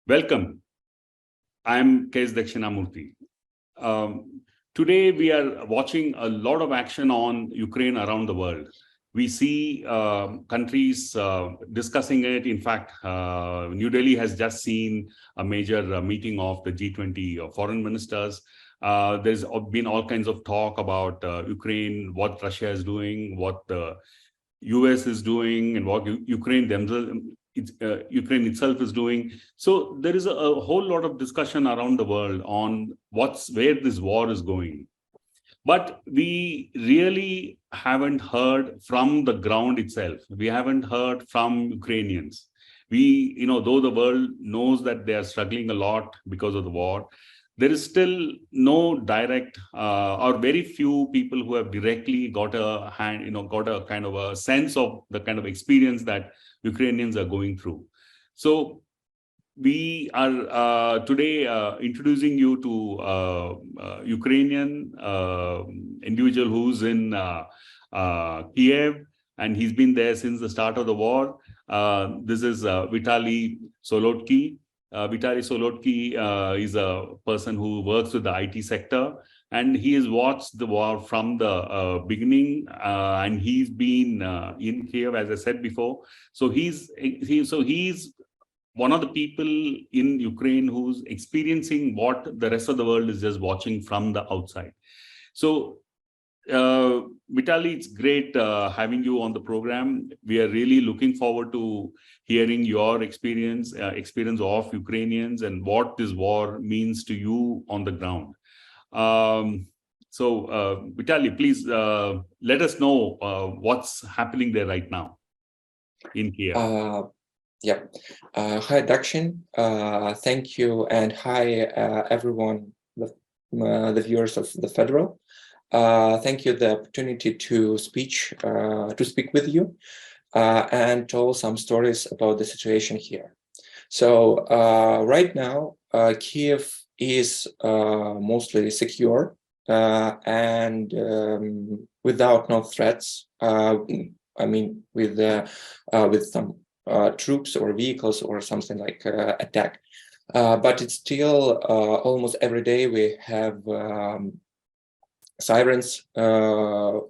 Welcome. I'm K.S. Dakshinamurthy. Today, we are watching a lot of action on Ukraine around the world. We see countries discussing it. In fact, New Delhi has just seen a major meeting of the G20 foreign ministers. There's been all kinds of talk about Ukraine, what Russia is doing, what the US is doing, and what Ukraine itself is doing. So there is a whole lot of discussion around the world on where this war is going. But we really haven't heard from the ground itself. We haven't heard from Ukrainians. Though the world knows that they are struggling a lot because of the war, there is still no direct or very few people who have directly got a kind of a sense of the kind of experience that Ukrainians are going through. So we are today introducing you to Ukrainian individual who's in Kyiv, and he's been there since the start of the war. This is Vitalii Solodkyi. Vitalii Solodkyi is a person who works with the IT sector, and he has watched the war from the beginning, and he's been in Kyiv, as I said before. So he's one of the people in Ukraine who's experiencing what the rest of the world is just watching from the outside. So, Vitalii, it's great having you on the program. We are really looking forward to hearing your experience of Ukrainians and what this war means to you on the ground. Vitalii, please let us know what's happening there right now in Kyiv. Yeah. Hi, Dakshin. Thank you, and hi, everyone, the viewers of the Federal. Thank you the opportunity to speak with you and tell some stories about the situation here. So right now, Kyiv is mostly secure and without no threats. With some troops or vehicles or something like attack, but it's still almost every day we have sirens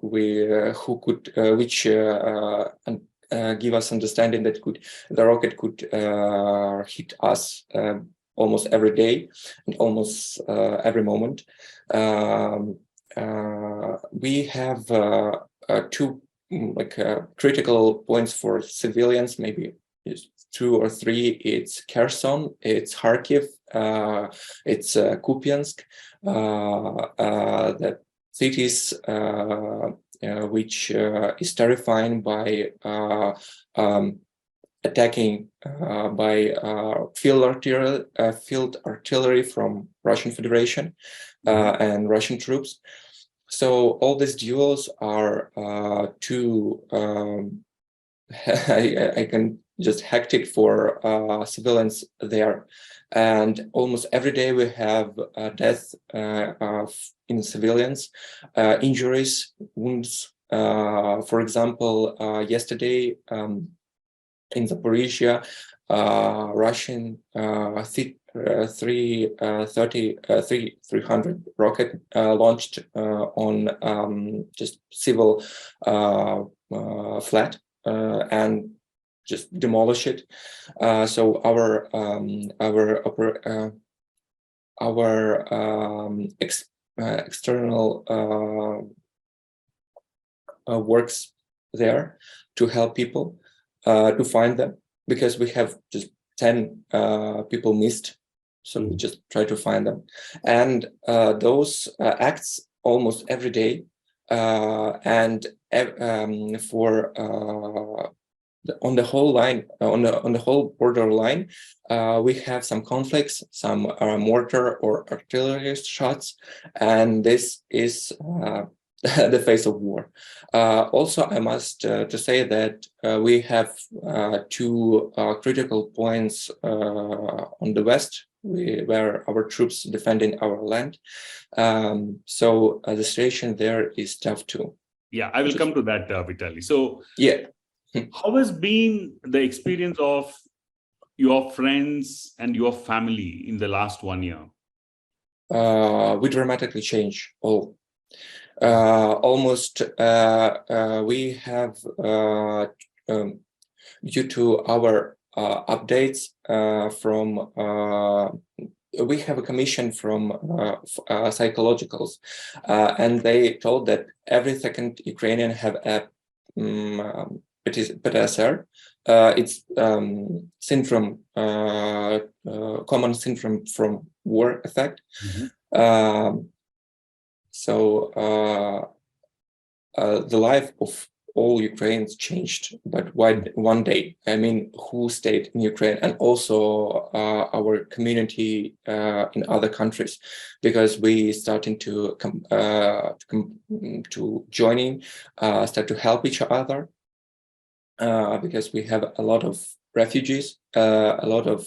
which give us understanding that the rocket could hit us almost every day and almost every moment. We have two critical points for civilians, maybe two or three. It's Kherson, it's Kharkiv, it's Kupiansk, the cities which is terrifying by attacking by field artillery from Russian Federation and Russian troops. So all these duels are too, I can just hectic for civilians there. And almost every day we have death in civilians, injuries, wounds. For example, yesterday in Zaporizhia, Russian 300 rocket launched on just civil flat and just demolish it. So our external works there to help people to find them, because we have just 10 people missed. So we just try to find them. And those acts almost every day. And for on the whole line, on the whole border line, we have some conflicts, some mortar or artillery shots, and this is the face of war. Also, I must to say that we have two critical points on the west, where our troops defending our land. So the situation there is tough too. Yeah, I will come to that, Vitalii. So yeah. How has been the experience of your friends and your family in the last 1 year? We dramatically change all. Almost we have due to our updates from we have a commission from psychologicals, and they told that every second Ukrainian have a PTSR. It's syndrome, common syndrome from war effect. So the life of all Ukrainians changed, but one day. I mean, who stayed in Ukraine, and also our community in other countries, because we starting to joining, start to help each other, because we have a lot of refugees, a lot of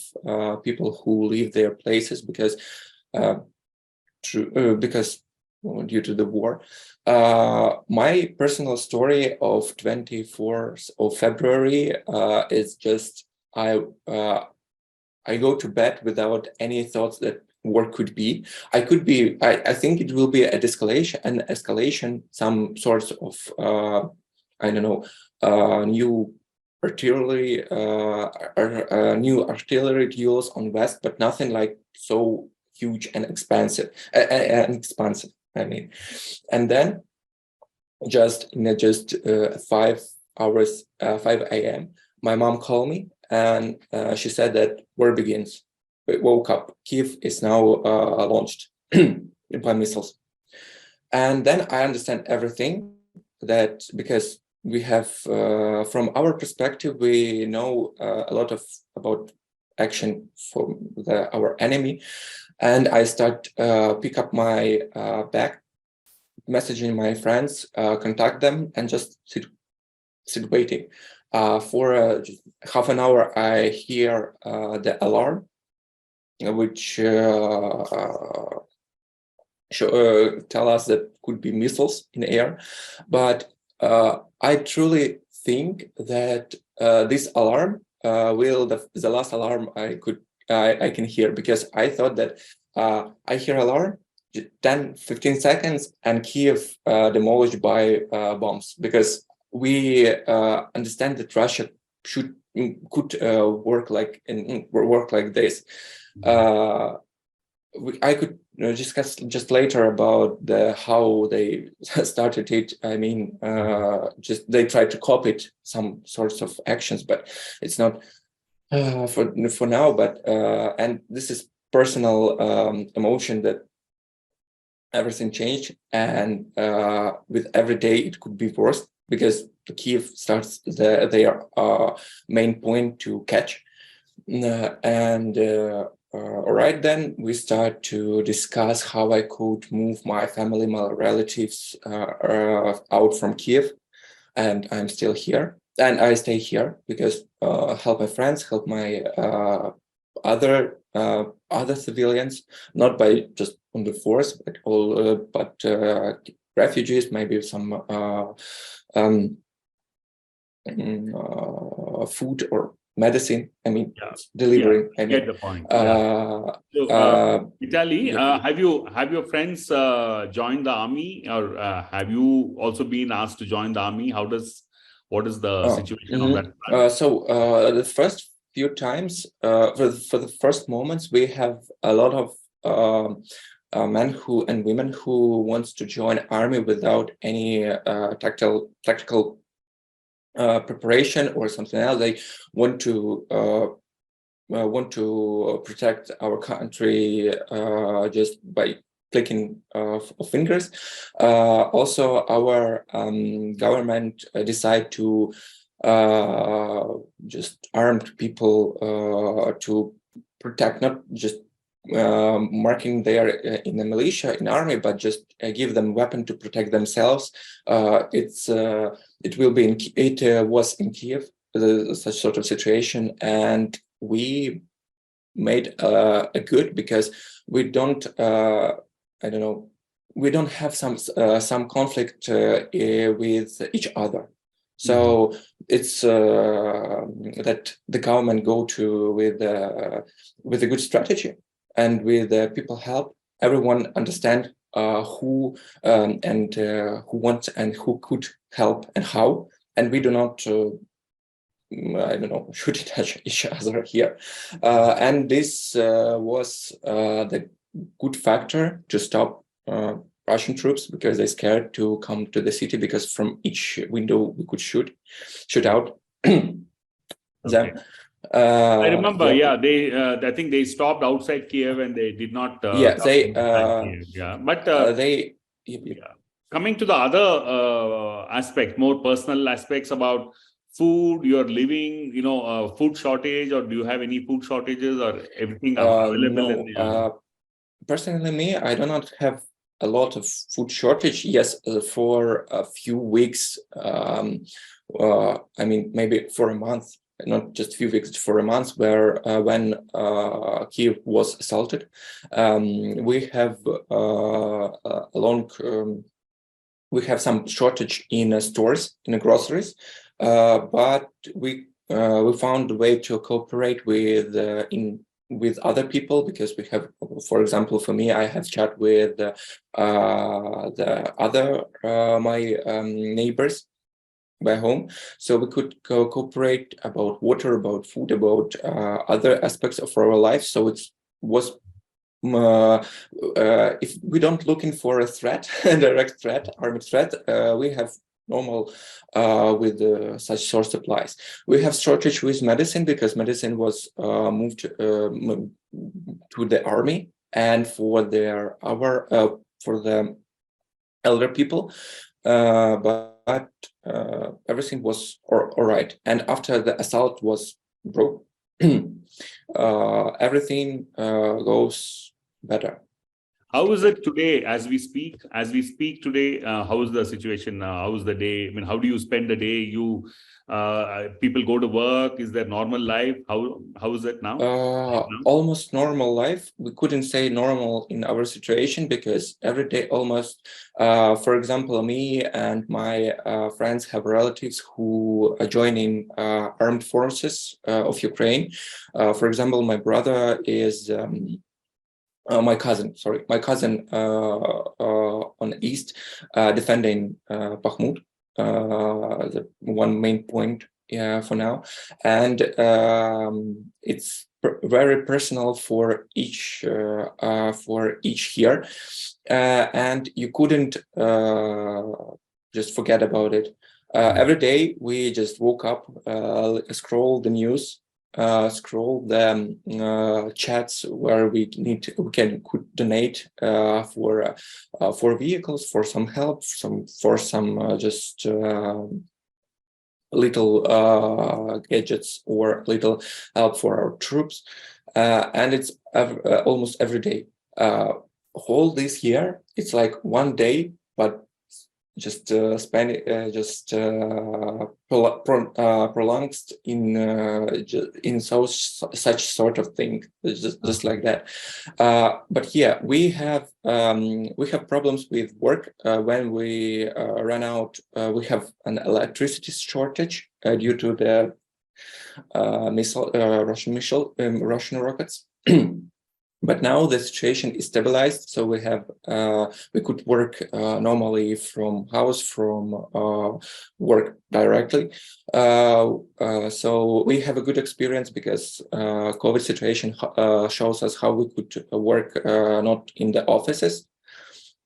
people who leave their places because due to the war. My personal story of 24th of February is just I go to bed without any thoughts that war could be. I think it will be an escalation, some sorts of I don't know, new artillery, new artillery duels on West, but nothing like so huge and expansive. I mean, and then just 5 hours, 5 a.m., my mom called me, and she said that war begins. We woke up. Kyiv is now launched by missiles. And then I understand everything, that because we have, from our perspective, we know a lot about action from our enemy. And I start pick up my bag, messaging my friends, contact them, and just sit waiting. For half an hour, I hear the alarm, which tell us that could be missiles in the air. But I truly think that this alarm the last alarm I can hear, because I thought that I hear alarm 10-15 seconds and Kyiv demolished by bombs, because we understand that Russia could work like this. I could discuss just later about how they started it. I mean, just they tried to copy some sorts of actions, but it's not for now. But and this is personal emotion that everything changed, and with every day it could be worse, because Kyiv starts their main point to catch, and. All right, then we start to discuss how I could move my family, my relatives out from Kyiv, and I'm still here, and I stay here because help my friends, help my other civilians, not by just on the force, but refugees, maybe some food or medicine. I mean, delivering. I get the point. Vitalii, have your friends joined the army, or have you also been asked to join the army? What is the situation on that front? So the first few times, for the first moments, we have a lot of men and women who wants to join army without any tactical preparation or something else. They want to protect our country just by clicking of fingers. Also, our government decide to just armed people to protect, not just marking there in the militia, in army, but just give them weapon to protect themselves. It was in Kyiv, such sort of situation, and we made a good, because we don't we don't have some conflict with each other. So it's that the government go to with a good strategy, and with people help, everyone understand who who wants and who could help and how, and we do not I don't know, shoot each other here. And this was the good factor to stop Russian troops, because they're scared to come to the city, because from each window we could shoot out them. Okay. I remember, they I think they stopped outside Kiev and they did not come inside Kiev. Yeah, but coming to the other aspect, more personal aspects about food, your living, food shortage, or do you have any food shortages, or everything available no, in the personally, me, I do not have a lot of food shortage. Yes, for a few weeks, I mean, maybe for a month, not just a few weeks, for a month, where when Kyiv was assaulted, we have we have some shortage in stores, in groceries, but we found a way to cooperate with other people, because we have, for example, for me, I have chat with the other my neighbors by home, so we could cooperate about water, about food, about other aspects of our life. So it was if we don't looking for a threat, a direct threat, armed threat, we have normal with such source supplies. We have shortage with medicine, because medicine was moved to the army and for the elder people, but everything was all right. And after the assault was broke, everything goes better. How is it today as we speak? As we speak today, how is the situation? How is the day? I mean, how do you spend the day? People go to work. Is there normal life? How is it now? Almost normal life. We couldn't say normal in our situation, because every day almost, for example, me and my friends have relatives who are joining armed forces of Ukraine. For example, my brother is my cousin on the east, defending Bakhmut, the one main point for now, and it's very personal for each here, and you couldn't just forget about it. Every day we just woke up, scroll the news, scroll the chats where we could donate for vehicles, for some help, for some just little gadgets or little help for our troops, and it's almost every day. Whole this year, it's like one day, but just prolonged in such sort of thing, just like that. But yeah, we have problems with work when we run out. We have an electricity shortage due to the Russian rockets. But now the situation is stabilized, so we could work normally from house, from work directly. So we have a good experience, because COVID situation shows us how we could work not in the offices.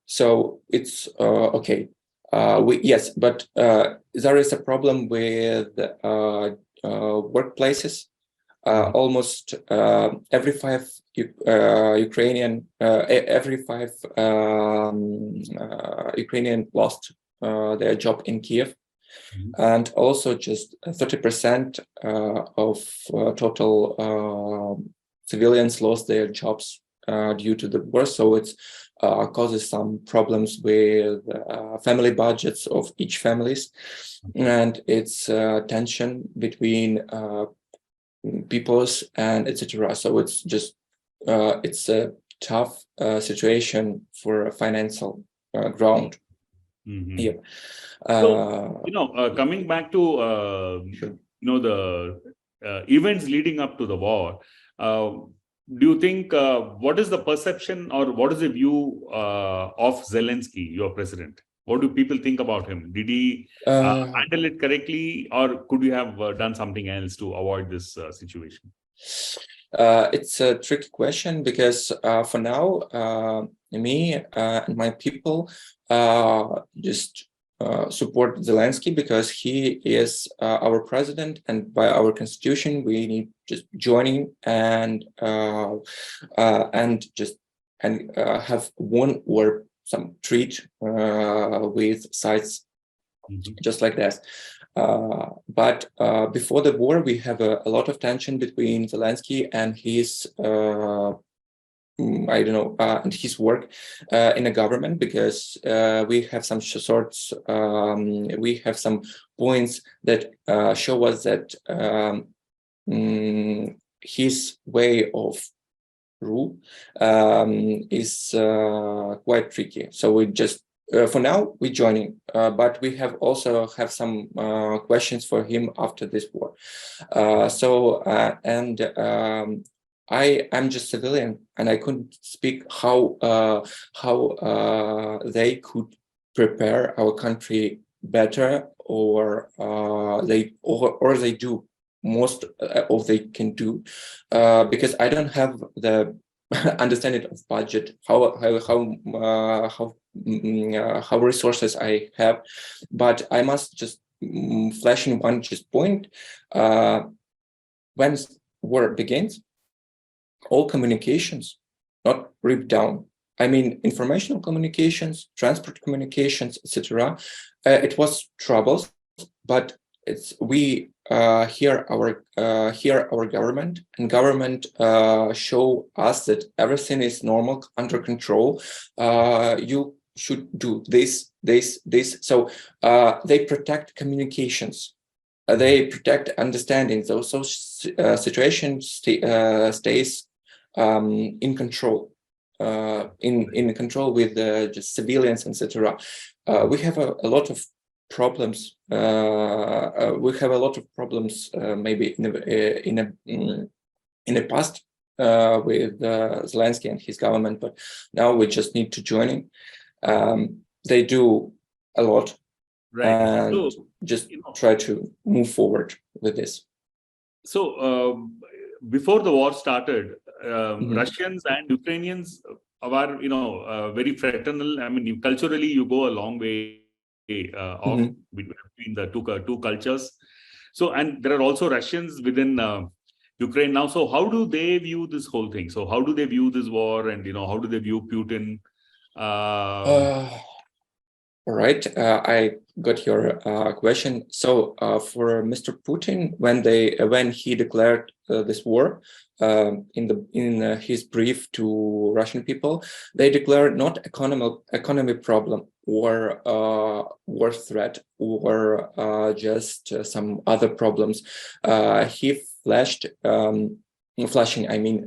So it's okay. Yes, but there is a problem with workplaces. Almost every five Ukrainian lost their job in Kyiv, and also just 30% of total civilians lost their jobs due to the war. So it causes some problems with family budgets of each families, and it's tension between peoples and etc. So it's just it's a tough situation for a financial ground. Mhm. Yeah. So, coming back to Sure. the events leading up to the war, do you think what is the perception or what is the view of Zelensky, your president? What do people think about him? Did he Uh, handle it correctly, or could you have done something else to avoid this situation? it's a tricky question because for now, me and my people just support Zelensky because he is our president, and by our constitution, we need just joining and just have one or some treat with sides Mhm. just like that. But before the war, we have a lot of tension between Zelensky and his, I don't know, and his work in the government because we have some sorts, we have some points that show us that his way of rule is quite tricky. So we just for now we're joining, but we have some questions for him after this war. I am just civilian, and I couldn't speak how they could prepare our country better, or they do most of they can do, because I don't have the understanding of budget, how resources I have, but I must just flash in one just point. When war begins, all communications not ripped down. I mean, informational communications, transport communications, etc. It was troubles, but we hear our government, and government show us that everything is normal, under control. You should do this. So they protect communications. They protect understanding. So situation stays in control. In control with just civilians, etc. We have a lot of problems. We have a lot of problems, maybe in the past with Zelensky and his government, but now we just need to join in. They do a lot, Right. and So, just try to move forward with this. So, before the war started, Mhm. Russians and Ukrainians were, very fraternal. I mean, culturally, you go a long way of Mhm. between the two cultures. So, and there are also Russians within Ukraine now. So, how do they view this whole thing? So, how do they view this war, and how do they view Putin? Uh, All right, I got your question. So for Mr. Putin, when he declared this war, in his brief to Russian people, they declared not economy problem or war threat or just some other problems. He flashing. I mean,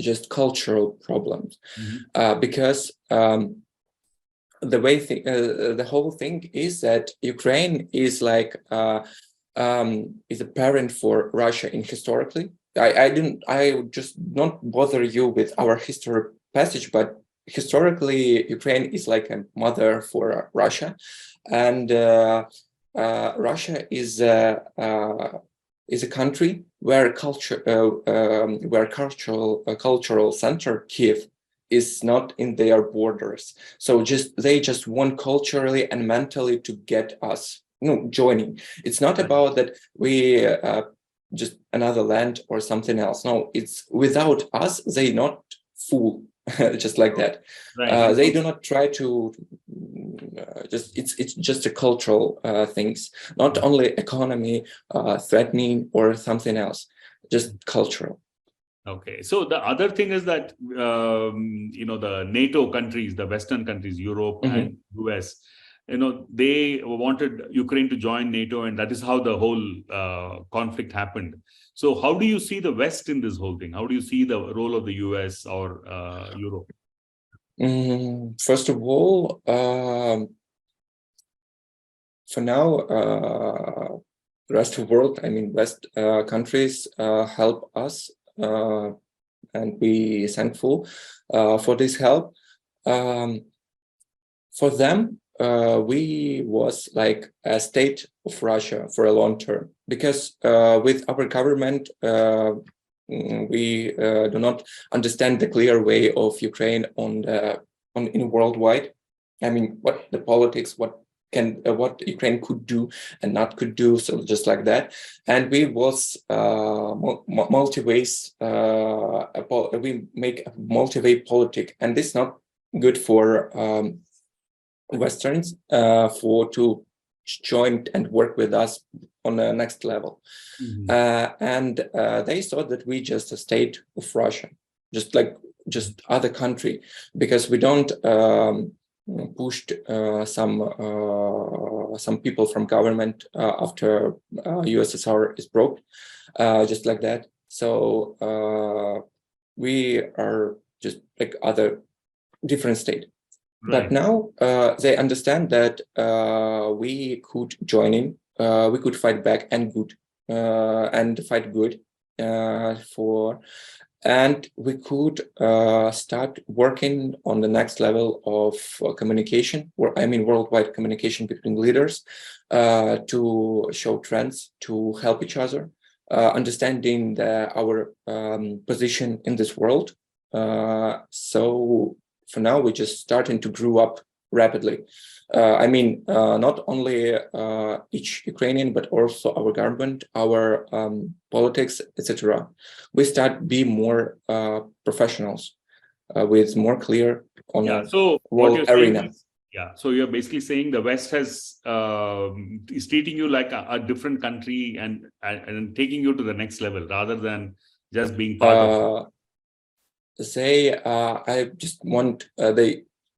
just cultural problems, Mhm. because. The whole thing is that Ukraine is like is a parent for Russia in historically. I just not bother you with our history passage, but historically Ukraine is like a mother for Russia, and Russia is a country where cultural center Kyiv is not in their borders. So they just want culturally and mentally to get us joining. It's not about that we just another land or something else. No, it's without us, they not fool. Just like that. Right. They do not try to it's just a cultural things, not only economy threatening or something else, just cultural. Okay. So the other thing is that the NATO countries, the Western countries, Europe Mhm. and US, they wanted Ukraine to join NATO, and that is how the whole conflict happened. So how do you see the West in this whole thing? How do you see the role of the US or Europe? First of all, for now, the rest of the world, I mean, West countries help us, and we thankful for this help. For them, we was like a state of Russia for a long term, because with our government, we do not understand the clear way of Ukraine in worldwide. I mean, what the politics, what Ukraine could do and not could do, so just like that. And we was multi ways. We make a multi-way politic, and this not good for Westerns to join and work with us on the next level. And they thought that we just a state of Russia, just other country, because we don't pushed some people from government after USSR is broke, just like that. So we are just like other different state. Right. But now they understand that we could join in, we could fight back and fight good and we could start working on the next level of communication, worldwide communication between leaders, to show trends, to help each other, understanding our position in this world. So for now, we're just starting to grow up rapidly. Not only each Ukrainian, but also our government, our politics, etc. We start be more professionals with more clear on so world arena. So you're basically saying the West is treating you like a different country and taking you to the next level rather than just being part of it. I just want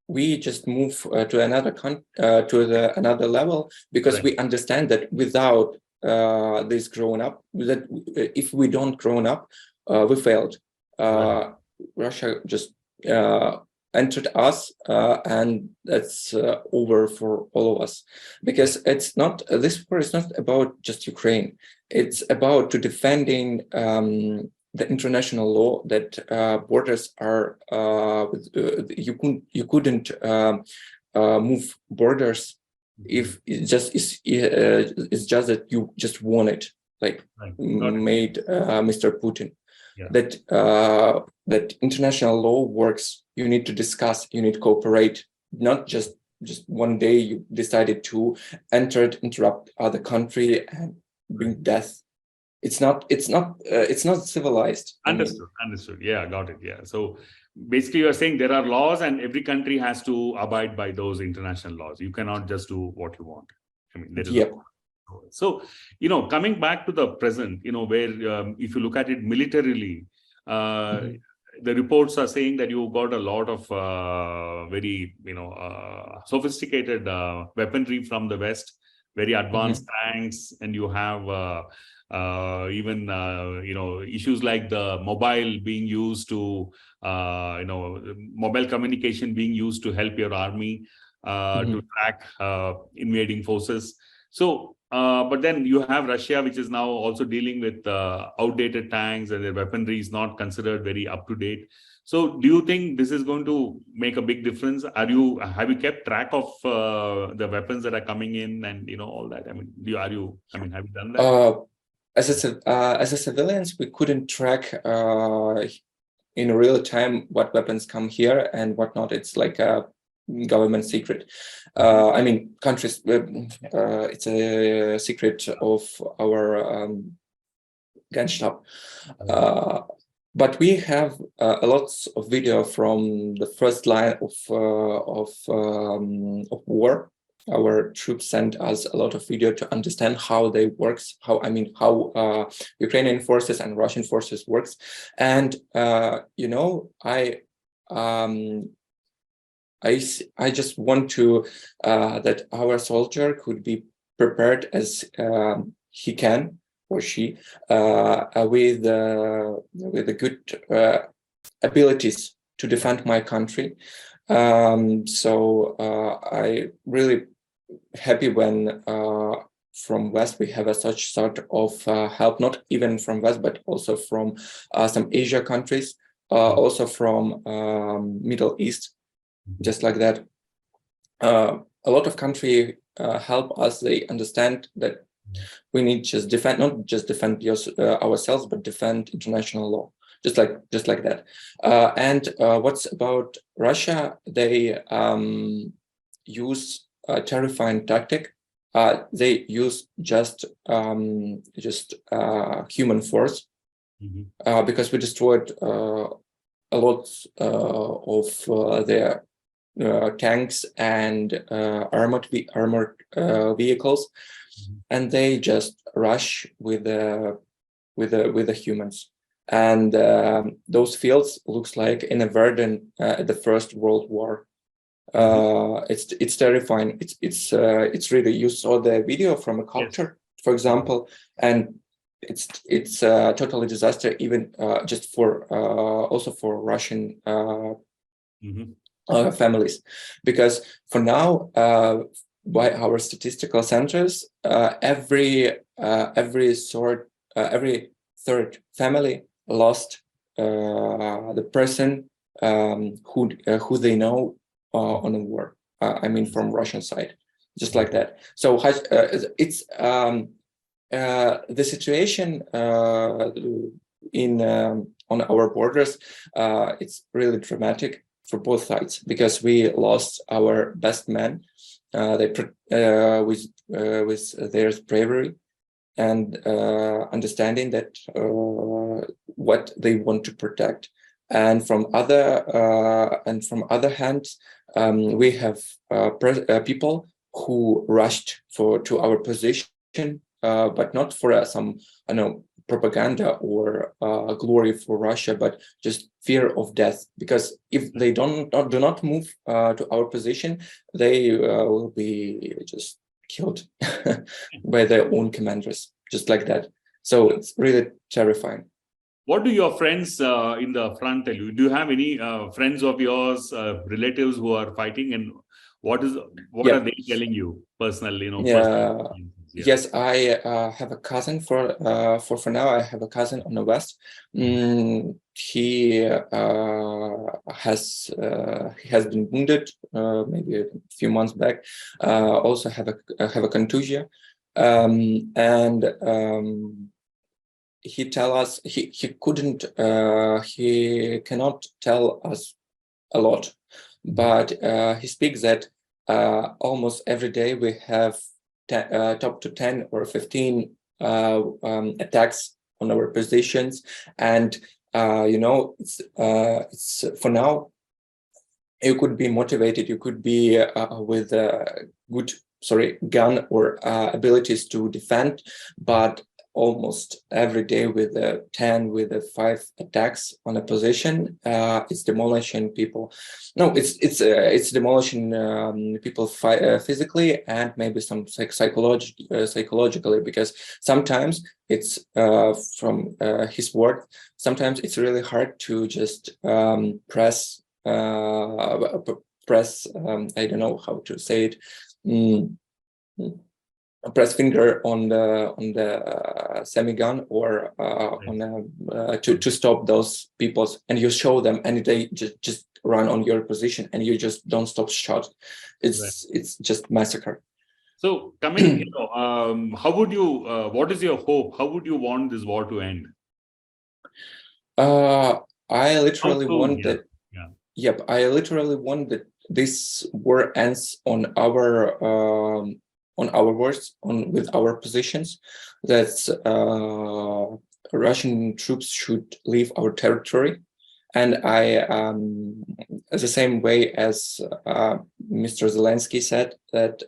we just move to another another level, because we understand that without this growing up, that if we don't grown up, we failed. Russia just entered us, and that's over for all of us, because it's not, this war is not about just Ukraine. It's about to defending the international law, that borders are you couldn't move borders if it's just that you just want it, like made Mr. Putin. That international law works. You need to discuss, you need to cooperate, not just one day you decided to interrupt other country and bring death. It's not civilized. Understood. Yeah, got it. Yeah. So basically you're saying there are laws and every country has to abide by those international laws. You cannot just do what you want. There is So, coming back to the present, where if you look at it militarily, the reports are saying that you got a lot of very, sophisticated weaponry from the West, very advanced tanks, and you have even issues like the mobile being used to mobile communication being used to help your army to track invading forces. So but then you have Russia, which is now also dealing with outdated tanks, and their weaponry is not considered very up to date. So do you think this is going to make a big difference? Have you kept track of the weapons that are coming in and all that? Have you done that? As a civilians, we couldn't track in real time what weapons come here and what not. It's like a government secret. Countries. It's a secret of our Genstab. But we have a lot of video from the first line of war. Our troops sent us a lot of video to understand how they works, how Ukrainian forces and Russian forces works. And I just want to that our soldier could be prepared as he can, or she, with the good abilities to defend my country. So I really happy when from West we have a such sort of help, not even from West, but also from some Asia countries, also from Middle East, just like that. A lot of countries help us. They understand that we need just defend, not just defend ourselves, but defend international law, just like that. And what's about Russia? They use a terrifying tactic. They use just human force, because we destroyed a lot of their tanks and armored vehicles, and they just rush with the humans. And those fields looks like in a Verdun at the First World War. It's terrifying. It's really, you saw the video from a copter, for example, and it's totally disaster, even just for also for Russian families, because for now, by our statistical centers, every third family lost the person who they know on a war. I mean, from Russian side, just like that. So it's the situation in on our borders. It's really dramatic for both sides, because we lost our best men. With their bravery and understanding that what they want to protect, and from other hands, we have people who rushed to our position, but not for some propaganda or glory for Russia, but just fear of death. Because if they do not move to our position, they will be just killed by their own commanders, just like that. So it's really terrifying. What do your friends in the front tell you? Do you have any friends of yours, relatives who are fighting, and what are they telling you personally? Personally? Yeah. Yes, I have a cousin for now. I have a cousin on the West. He has been wounded maybe a few months back. Also have a contusion, and he tell us he cannot tell us a lot, but he speaks that almost every day we have top to 10 or 15 attacks on our positions, and it's for now. You could be motivated. You could be with a good gun or abilities to defend, but almost every day with 10 with 5 attacks on a position, it's demolishing people. No, it's demolishing people physically, and maybe some psychologically, because sometimes it's from his word, sometimes it's really hard to just press I don't know how to say it, press finger on the semi-gun or to stop those people, and you show them, and they just run on your position, and you just don't stop shot. It's just massacre. So coming, how would you? What is your hope? How would you want this war to end? I literally want that. Yep, I literally want that this war ends on our words, with our positions, that Russian troops should leave our territory. And I, the same way as Mr. Zelensky said, that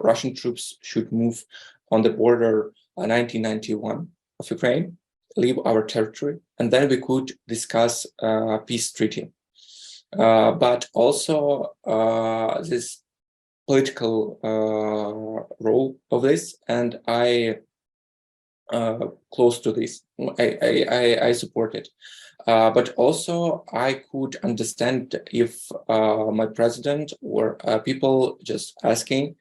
Russian troops should move on the border 1991 of Ukraine, leave our territory, and then we could discuss peace treaty. But also this political role of this, and I close to this. I support it. But also I could understand if my president or people just asking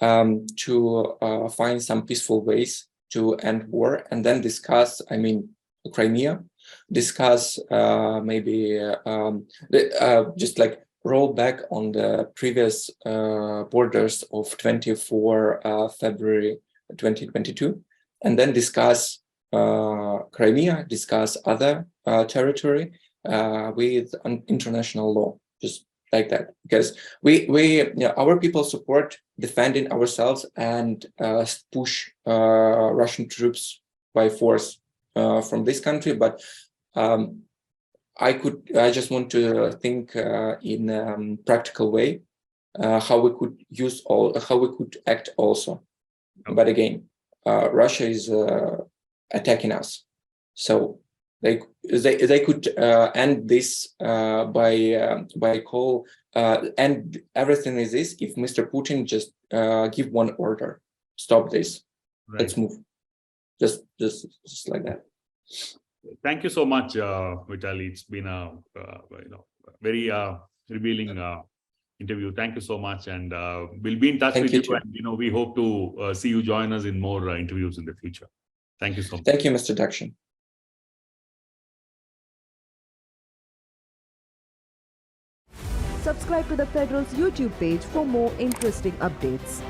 to find some peaceful ways to end war and then discuss, I mean, Crimea, discuss maybe just like roll back on the previous borders of 24 February 2022, and then discuss Crimea, discuss other territory with an international law, just like that, because our people support defending ourselves and push Russian troops by force from this country, but I just want to think in a practical way how we could act also. Okay. But again, Russia is attacking us, so they could end this by call and everything is this if Mr. Putin just give one order, stop this, Right. let's move, just like that. Thank you so much, Vitalii. It's been a very revealing interview. Thank you so much, and we'll be in touch with you. And we hope to see you join us in more interviews in the future. Thank you so much. Thank you, Mr. Dakshin. Subscribe to the Federal's YouTube page for more interesting updates.